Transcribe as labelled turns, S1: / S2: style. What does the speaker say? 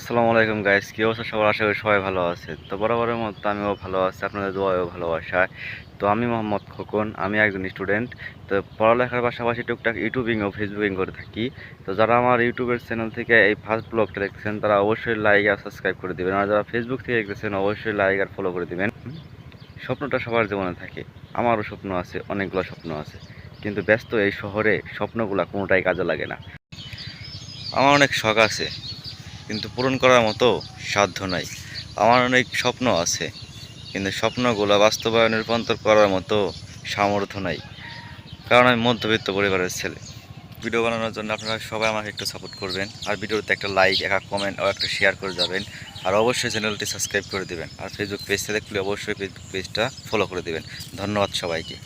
S1: আসসালামু আলাইকুম গাইস, কি অবস্থা সবার? আশা করি সবাই ভালো আছে। তো বরাবরের মতো আমিও ভালো আছি, আপনাদের দোয়ায়ও ভালোবাসায়। তো আমি মোহাম্মদ খোকন, আমি একজন স্টুডেন্ট। তো পড়ালেখার পাশাপাশি টুকটাক ইউটিউবিং ও ফেসবুকিং করে থাকি। তো যারা আমার ইউটিউবের চ্যানেল থেকে এই ফার্স্ট ব্লগটা দেখতেছেন তারা অবশ্যই লাইক আর সাবস্ক্রাইব করে দিবেন, আর যারা ফেসবুক থেকে দেখতেছেন অবশ্যই লাইক আর ফলো করে দিবেন। স্বপ্নটা সবার জীবনে থাকে, আমারও স্বপ্ন আছে, অনেকগুলো স্বপ্ন আছে, কিন্তু ব্যস্ত এই শহরে স্বপ্নগুলো কোনোটাই কাজে লাগে না। আমার অনেক শখ আছে, কিন্তু পূরণ করার মতো সাধ্য নাই। আমার অনেক স্বপ্ন আছে, কিন্তু স্বপ্নগুলো বাস্তবায়নে রূপান্তর করার মতো সামর্থ্য নাই, কারণ আমি মধ্যবিত্ত পরিবারের ছেলে। ভিডিও বানানোর জন্য আপনারা সবাই আমাকে একটু সাপোর্ট করবেন, আর ভিডিওতে একটা লাইক, একটা কমেন্ট ও একটা শেয়ার করে যাবেন। আর অবশ্যই চ্যানেলটি সাবস্ক্রাইব করে দিবেন, আর ফেসবুক পেজটা দেখলে অবশ্যই ফেসবুক পেজটা ফলো করে দিবেন। ধন্যবাদ সবাইকে।